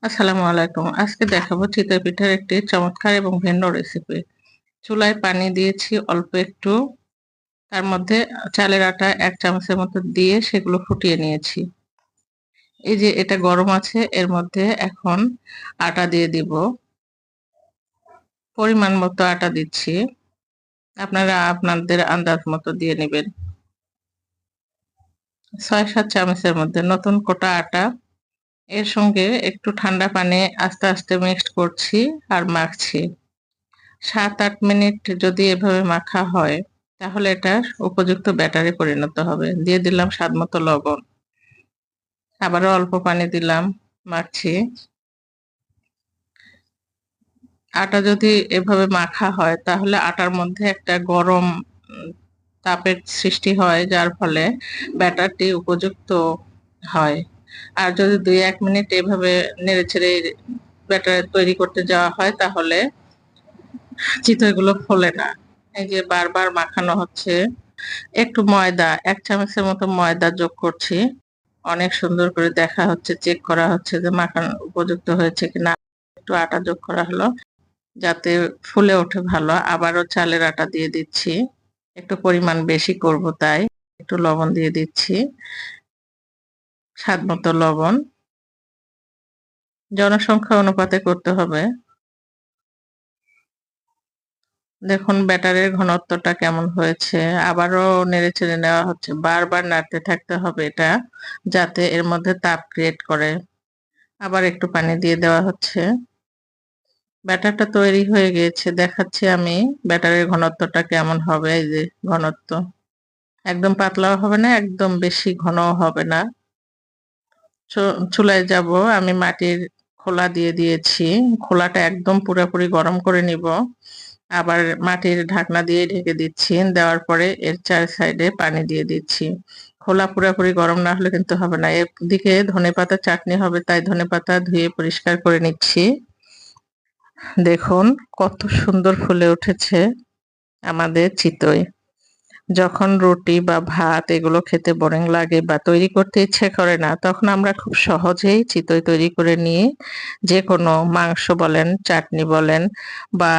আসসালামু আলাইকুম। আজকে দেখাবো চিতই পিঠার একটি চমৎকার এবং ভিন্ন রেসিপি। চুলায় পানি দিয়েছি অল্প একটু, তার মধ্যে চালের আটা ১ চামচের মতো দিয়ে সেগুলো ফুটিয়ে নিয়েছি। এই যে এটা গরম আছে, এর মধ্যে এখন আটা দিয়ে দিব। পরিমাণ মতো আটা দিচ্ছি। আপনারা আপনাদের আন্দাজ মতো দিয়ে নেবেন। ৬-৭ চামচের মধ্যে নতুন কোটা আটা। এর সঙ্গে একটু ঠান্ডা পানি আস্তে আস্তে মিক্সড করছি আর মাখছি। ৭-৮ মিনিট যদি এভাবে মাখা হয় তাহলে এটা উপযুক্ত ব্যাটারে পরিণত হবে। দিয়ে দিলাম স্বাদমতো লবণ। আবারও অল্প পানি দিলাম, মাখছি। আটা যদি এভাবে মাখা হয় তাহলে আটার মধ্যে একটা গরম তাপের সৃষ্টি হয়, যার ফলে ব্যাটারটি উপযুক্ত হয়। আর যদি ২-১ মিনিট এভাবে নেড়েচেড়ে ব্যাটার তৈরি করতে যাওয়া হয় তাহলে চিতইগুলো ফোলে না। এই যে বারবার মাখানো হচ্ছে। একটু ময়দা ১ চামচের মতো ময়দা যোগ করছি। অনেক সুন্দর করে দেখা হচ্ছে, চেক করা হচ্ছে যে মাখানো উপযুক্ত হয়েছে কিনা। একটু আটা যোগ করা হলো যাতে ফুলে ওঠে ভালো। আবারও চালের আটা দিয়ে দিচ্ছি। একটু পরিমাণ বেশি করব তাই একটু লবণ দিয়ে দিচ্ছি। স্বাদ মতো লবণ। জনসংখ্যা অনুপাতে করতে হবে। দেখুন ব্যাটারের ঘনত্বটা কেমন হয়েছে। আবারও নেড়েচেড়ে নেওয়া হচ্ছে। বারবার নাড়তে থাকতে হবে এটা, যাতে এর মধ্যে তাপ ক্রিয়েট করে। আবার একটু পানি দিয়ে দেওয়া হচ্ছে। ব্যাটারটা তৈরি হয়ে গিয়েছে, দেখাচ্ছি আমি ব্যাটারের ঘনত্বটা কেমন হবে। এই যে ঘনত্ব, একদম পাতলাও হবে না, একদম বেশি ঘনও হবে না। চুলায় যাব, আমি মাটির খোলা দিয়ে দিয়েছি। খোলাটা একদম পুরোপুরি গরম করে নিব। আবার মাটির ঢাকনা দিয়ে ঢেকে দিচ্ছি। দেওয়ার পরে এর ৪ সাইডে পানি দিয়ে দিচ্ছি। খোলা পুরোপুরি গরম না হলে কিন্তু হবে না। এদিকে ধনেপাতা চাটনি হবে, তাই ধনেপাতা ধুয়ে পরিষ্কার করে নিচ্ছি। দেখুন কত সুন্দর ফুলে উঠেছে আমাদের চিতই। যখন রুটি বা ভাত এগুলো খেতে বোরিং লাগে বা তৈরি করতে ইচ্ছে করে না, তখন আমরা খুব সহজেই চিতই তৈরি করে নিয়ে যেকোনো মাংস বলেন, চাটনি বলেন বা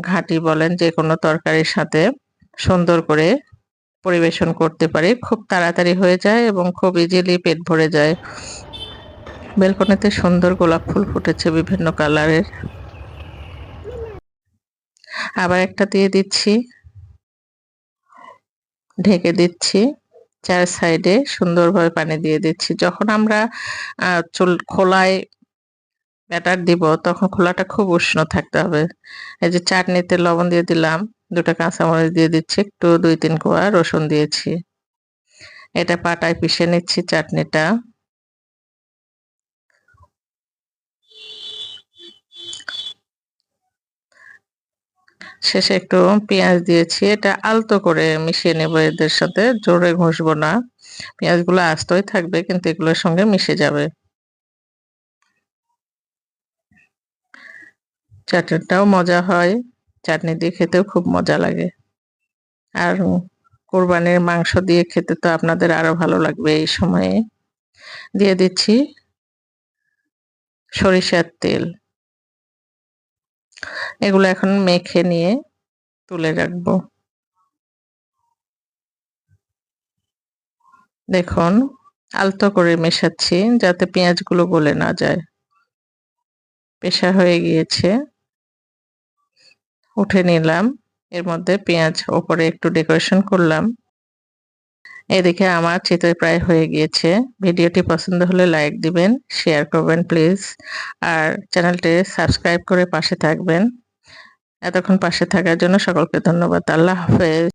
ঘাঁটি বলেন, যেকোনো তরকারির সাথে সুন্দর করে পরিবেশন করতে পারি। খুব তাড়াতাড়ি হয়ে যায় এবং খুব ইজিলি পেট ভরে যায়। বেলকনিতে সুন্দর গোলাপ ফুল ফুটেছে বিভিন্ন কালারের। আবার একটা দিয়ে দিচ্ছি, ঢেকে দিচ্ছি। ৪ সাইডে সুন্দরভাবে পানি দিয়ে দিচ্ছি। যখন আমরা খোলায় ব্যাটার দিব তখন খোলাটা খুব উষ্ণ থাকতে হবে। এই যে চাটনিতে লবণ দিয়ে দিলাম, ২ টা কাঁচামরিচ দিয়ে দিচ্ছি, একটু ২-৩ কোয়া রসুন দিয়েছি। এটা পাটায় পিষে নিচ্ছি চাটনিটা। শেষে একটু পেঁয়াজ দিয়েছি। এটা আলতো করে মিশিয়ে নেব এদের সাথে, জোরে ঘষবো না। পেঁয়াজগুলো আস্তই থাকবে কিন্তু এগুলোর সঙ্গে মিশে যাবে। চাটনিটাও মজা হয়, চাটনি দিয়ে খেতেও খুব মজা লাগে। আর কোরবানির মাংস দিয়ে খেতে তো আপনাদের আরো ভালো লাগবে এই সময়ে। দিয়ে দিচ্ছি সরিষার তেল। এগুলো এখন মেখে নিয়ে তুলে রাখবো। দেখুন আলতো করে মেশাচ্ছি যাতে পেঁয়াজগুলো গলে না যায়। পেশা হয়ে গিয়েছে, উঠে নিলাম। এর মধ্যে পেঁয়াজ ওপরে একটু ডেকোরেশন করলাম। এদিকে আমার চিতই প্রায় হয়ে গিয়েছে। ভিডিওটি পছন্দ হলে লাইক দিবেন, শেয়ার করবেন প্লিজ। আর চ্যানেলটি সাবস্ক্রাইব করে পাশে থাকবেন। এতক্ষণ পাশে থাকার জন্য সকলকে ধন্যবাদ। আল্লাহ হাফেজ।